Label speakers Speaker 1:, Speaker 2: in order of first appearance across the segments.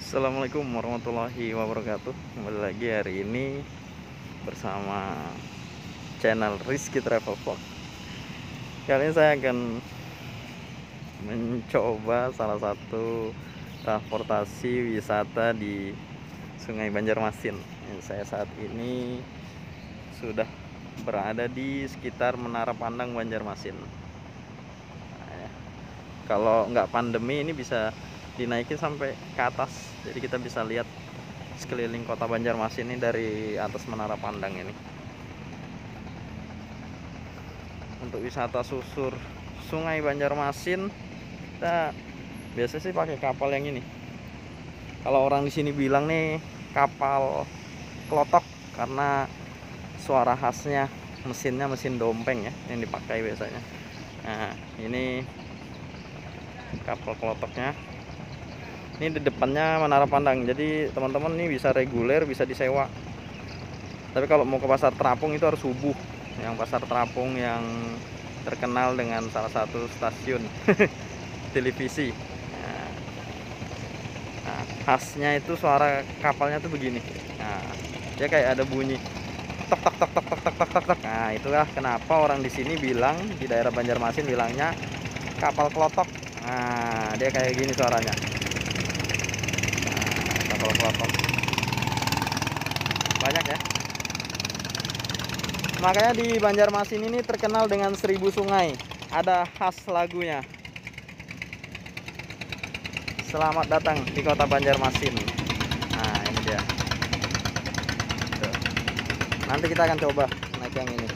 Speaker 1: Assalamualaikum warahmatullahi wabarakatuh. Kembali lagi hari ini bersama channel Rizky Travel Vlog. Kali ini saya akan mencoba salah satu transportasi wisata di Sungai Banjarmasin. Saya saat ini sudah berada di sekitar Menara Pandang Banjarmasin. Kalau nggak pandemi ini bisa dinaikin sampai ke atas, jadi kita bisa lihat sekeliling kota Banjarmasin ini dari atas Menara Pandang ini. Untuk wisata susur Sungai Banjarmasin, kita biasa sih pakai kapal yang ini. Kalau orang di sini bilang nih kapal klotok, karena suara khasnya mesinnya mesin dompeng ya yang dipakai biasanya. Nah, ini kapal klotoknya. Ini di depannya Menara Pandang, jadi teman-teman ini bisa reguler, bisa disewa. Tapi kalau mau ke Pasar Terapung itu harus subuh. Yang Pasar Terapung yang terkenal dengan salah satu stasiun televisi. Nah, khasnya itu suara kapalnya tuh begini. Nah, dia kayak ada bunyi tok tok tok tok tok tok tok tok tok. Nah, itulah kenapa orang di sini bilang, di daerah Banjarmasin bilangnya kapal klotok. Nah, dia kayak gini suaranya. Kapal klotok banyak ya, makanya di Banjarmasin ini terkenal dengan 1000 sungai. Ada khas lagunya, selamat datang di kota Banjarmasin. Nah, ini dia. Tuh. Nanti kita akan coba naik yang ini,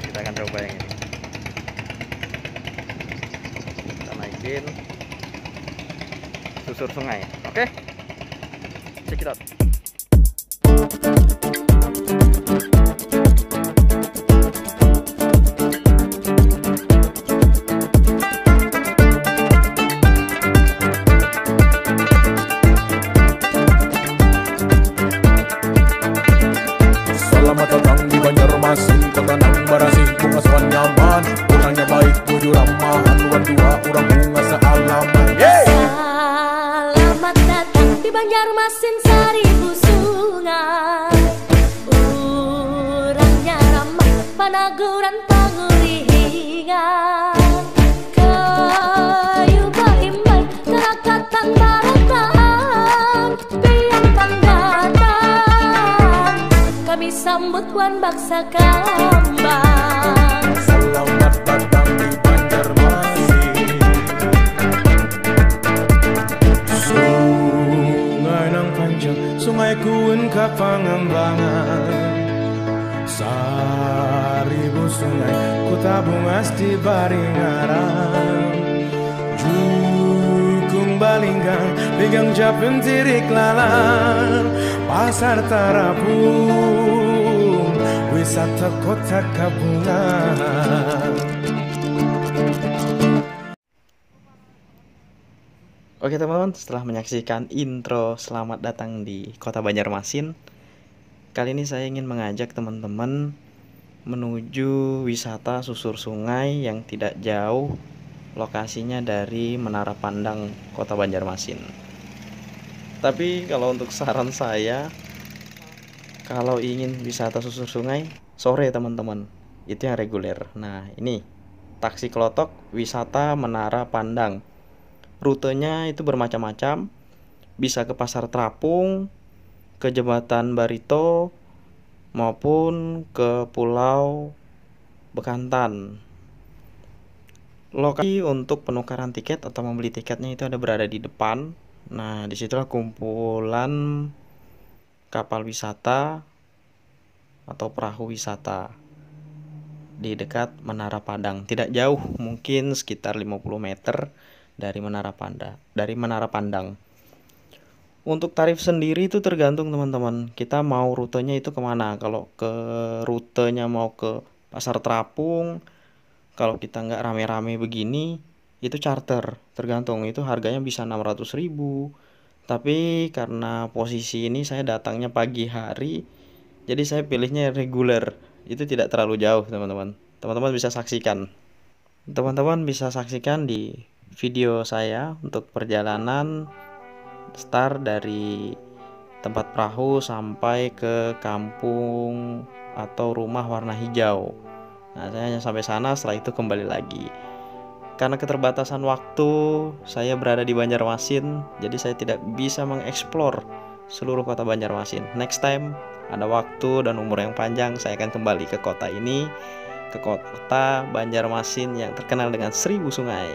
Speaker 1: kita akan coba yang ini, kita naikin susur sungai. Oke, check it out.
Speaker 2: Selamat datang di Banjarmasin, kota nang barasih, bunga sawan nyaman, orangnya baik, jujur ramah, haluan dua, orang bunga sealaman.
Speaker 3: Selamat datang di Banjarmasin 1000 sungai. Orangnya ramah, panaguran panguringan, kayu baimbai, terakatan baratan, biang datang, kami sambut wan baksa kambang.
Speaker 2: Selamat datang di Banjarmasin, sungai nang panjang, sungai kuun ka pangembangan. 1000 sungai ku tabung asti baringaran, jukung balinggang pegang japin tirik lalan. Pasar Terapung, wisata kota kabungan.
Speaker 1: Oke teman-teman, setelah menyaksikan intro selamat datang di kota Banjarmasin, kali ini saya ingin mengajak teman-teman menuju wisata susur sungai yang tidak jauh lokasinya dari Menara Pandang kota Banjarmasin. Tapi kalau untuk saran saya, kalau ingin wisata susur sungai sore teman-teman, itu yang reguler. Nah, ini taksi klotok wisata Menara Pandang. Rutenya itu bermacam-macam, bisa ke Pasar Terapung, ke Jembatan Barito, maupun ke Pulau Bekantan. Lokasi untuk penukaran tiket atau membeli tiketnya itu ada berada di depan. Nah, disitulah kumpulan kapal wisata atau perahu wisata di dekat Menara Pandang. Tidak jauh, mungkin sekitar 50 meter dari Menara Pandang. Untuk tarif sendiri itu tergantung teman-teman, kita mau rutenya itu kemana. Kalau ke rutenya mau ke Pasar Terapung, kalau kita nggak rame-rame begini, itu charter, tergantung, itu harganya bisa 600.000. Tapi karena posisi ini saya datangnya pagi hari, jadi saya pilihnya reguler, itu tidak terlalu jauh teman-teman. Teman-teman bisa saksikan di video saya untuk perjalanan start dari tempat perahu sampai ke kampung atau rumah warna hijau. Nah, saya hanya sampai sana, setelah itu kembali lagi. Karena keterbatasan waktu, saya berada di Banjarmasin, jadi saya tidak bisa mengeksplor seluruh kota Banjarmasin. Next time, ada waktu dan umur yang panjang, saya akan kembali ke kota ini, ke kota Banjarmasin yang terkenal dengan 1000 sungai.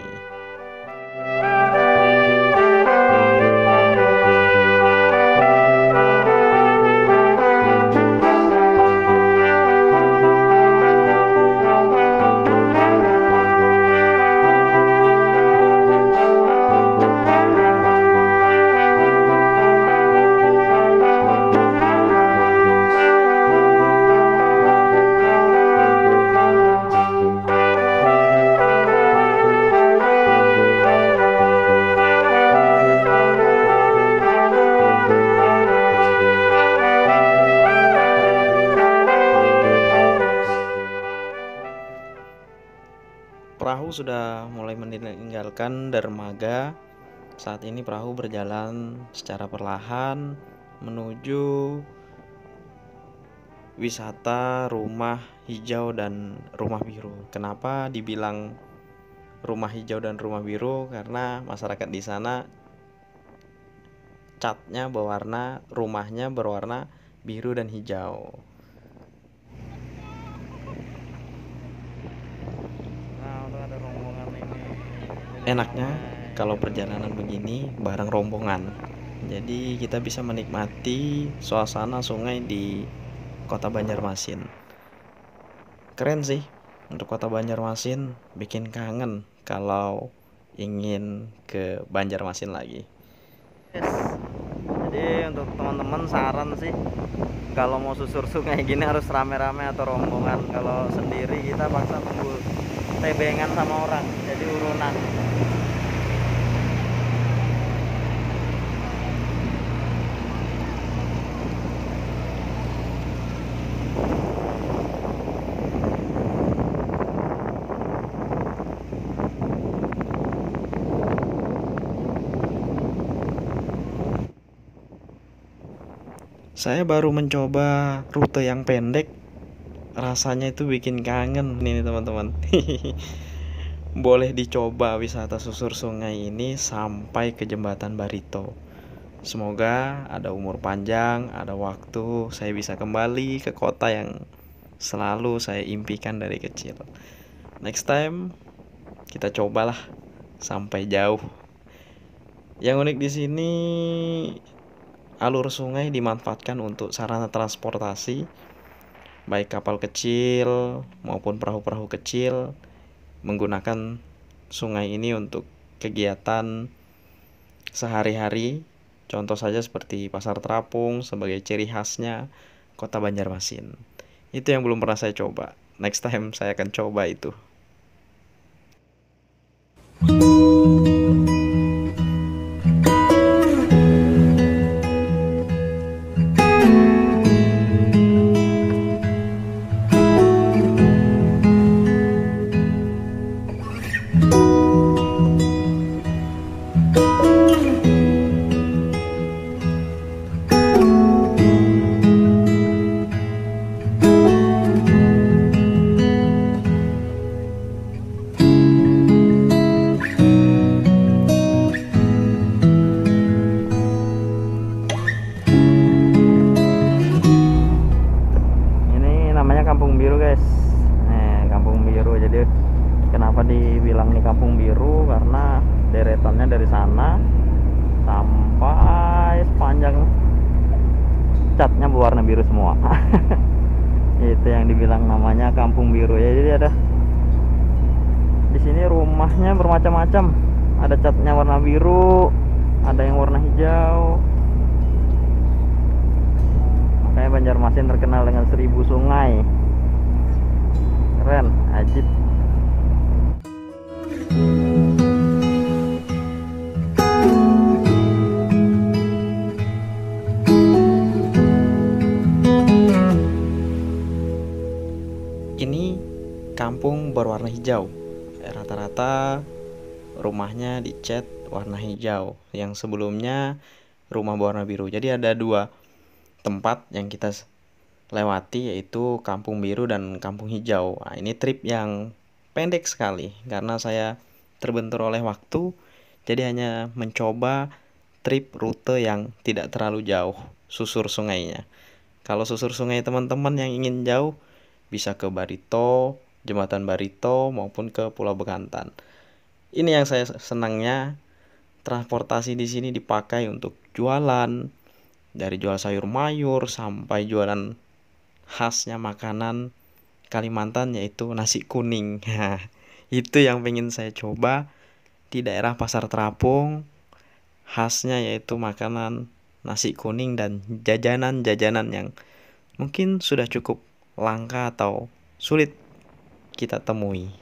Speaker 1: Perahu sudah mulai meninggalkan dermaga. Saat ini perahu berjalan secara perlahan menuju wisata rumah hijau dan rumah biru. Kenapa dibilang rumah hijau dan rumah biru? Karena masyarakat di sana catnya berwarna, rumahnya berwarna biru dan hijau. Enaknya kalau perjalanan begini bareng rombongan, jadi kita bisa menikmati suasana sungai di kota Banjarmasin. Keren sih untuk kota Banjarmasin, bikin kangen kalau ingin ke Banjarmasin lagi. Jadi untuk teman-teman saran sih, kalau mau susur sungai gini harus rame-rame atau rombongan. Kalau sendiri kita paksa tunggu tebengan sama orang, jadi urunan. Saya baru mencoba rute yang pendek, rasanya itu bikin kangen ini teman-teman. Boleh dicoba wisata susur sungai ini sampai ke Jembatan Barito. Semoga ada umur panjang, ada waktu, saya bisa kembali ke kota yang selalu saya impikan dari kecil. Next time kita cobalah sampai jauh. Yang unik di sini, alur sungai dimanfaatkan untuk sarana transportasi, baik kapal kecil maupun perahu-perahu kecil menggunakan sungai ini untuk kegiatan sehari-hari. Contoh saja seperti pasar terapung sebagai ciri khasnya kota Banjarmasin. Itu yang belum pernah saya coba. Next time saya akan coba itu. Kampung Biru guys, Kampung Biru. Jadi kenapa dibilang nih Kampung Biru, karena deretannya dari sana sampai sepanjang catnya berwarna biru semua. Itu yang dibilang namanya Kampung Biru ya. Jadi ada di sini rumahnya bermacam-macam, ada catnya warna biru, ada yang warna hijau. Makanya Banjarmasin terkenal dengan 1000 sungai. Keren, ajib. Ini kampung berwarna hijau. Rata-rata rumahnya dicat warna hijau, yang sebelumnya rumah berwarna biru. Jadi ada dua tempat yang kita lewati, yaitu Kampung Biru dan Kampung Hijau. Nah, ini trip yang pendek sekali karena saya terbentur oleh waktu, jadi hanya mencoba trip rute yang tidak terlalu jauh susur sungainya. Kalau susur sungai teman-teman yang ingin jauh bisa ke Barito, Jembatan Barito maupun ke Pulau Bekantan. Ini yang saya senangnya, transportasi di sini dipakai untuk jualan, dari jual sayur mayur sampai jualan khasnya makanan Kalimantan, yaitu nasi kuning. Itu yang pengen saya coba di daerah Pasar Terapung. Khasnya yaitu makanan nasi kuning dan jajanan-jajanan yang mungkin sudah cukup langka atau sulit kita temui.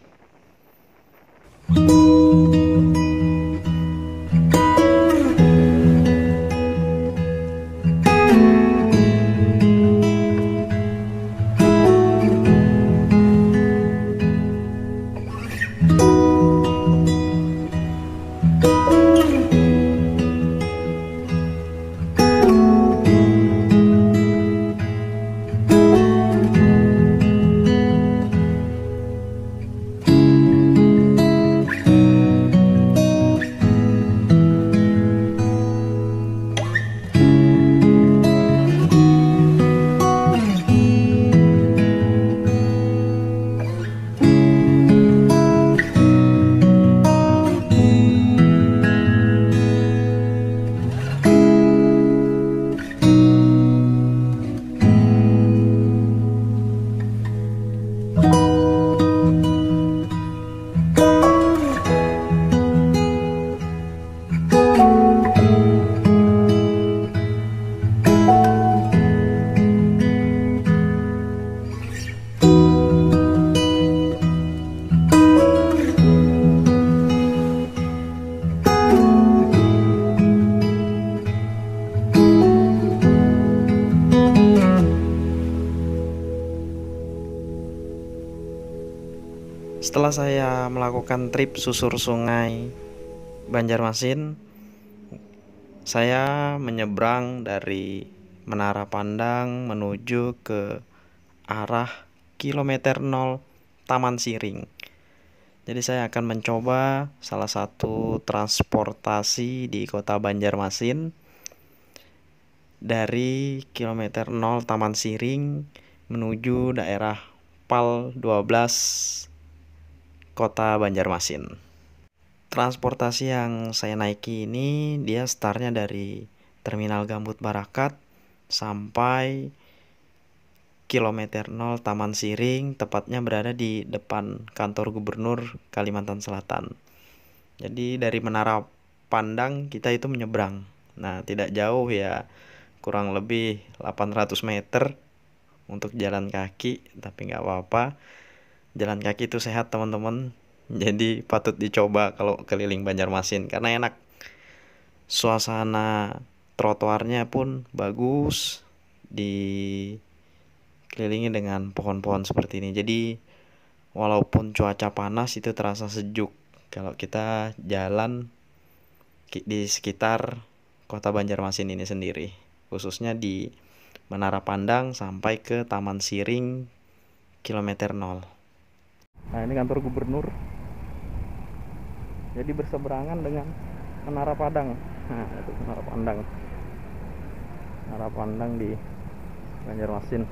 Speaker 1: Setelah saya melakukan trip susur sungai Banjarmasin, saya menyeberang dari Menara Pandang menuju ke arah kilometer 0 Taman Siring. Jadi saya akan mencoba salah satu transportasi di kota Banjarmasin dari kilometer 0 Taman Siring menuju daerah Pal 12 kota Banjarmasin. Transportasi yang saya naiki ini dia startnya dari Terminal Gambut Barakat sampai kilometer 0 Taman Siring, tepatnya berada di depan kantor Gubernur Kalimantan Selatan. Jadi dari Menara Pandang kita itu menyeberang. Nah, tidak jauh ya, kurang lebih 800 meter untuk jalan kaki, tapi nggak apa-apa. Jalan kaki itu sehat teman-teman, jadi patut dicoba kalau keliling Banjarmasin karena enak. Suasana trotoarnya pun bagus, dikelilingi dengan pohon-pohon seperti ini. Jadi walaupun cuaca panas itu terasa sejuk kalau kita jalan di sekitar kota Banjarmasin ini sendiri, khususnya di Menara Pandang sampai ke Taman Siring kilometer 0. Nah, ini kantor gubernur. Jadi berseberangan dengan Menara Padang. Nah, itu Menara Pandang. Menara Pandang di Banjarmasin.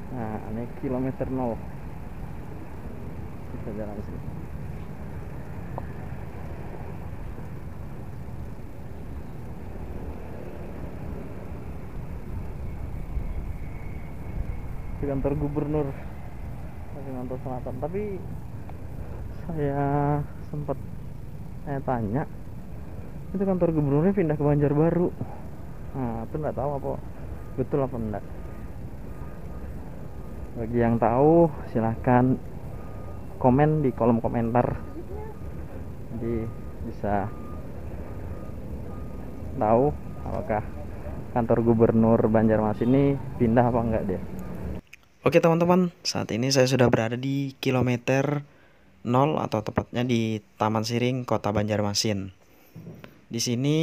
Speaker 1: Nah, ini kilometer 0. Kita jalan sini. Di kantor gubernur Kalimantan Selatan, tapi saya sempat tanya, itu kantor gubernurnya pindah ke Banjarbaru. Nah, itu nggak tahu apa betul apa enggak. Bagi yang tahu silahkan komen di kolom komentar, jadi bisa tahu apakah kantor gubernur Banjarmasin ini pindah apa enggak dia. Oke teman-teman, saat ini saya sudah berada di kilometer 0 atau tepatnya di Taman Siring, Kota Banjarmasin. Di sini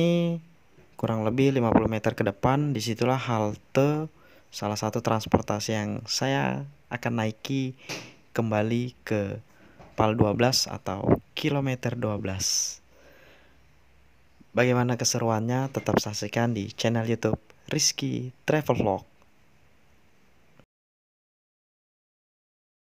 Speaker 1: kurang lebih 50 meter ke depan, disitulah halte salah satu transportasi yang saya akan naiki kembali ke PAL 12 atau kilometer 12. Bagaimana keseruannya? Tetap saksikan di channel YouTube Rizky Travel Vlog.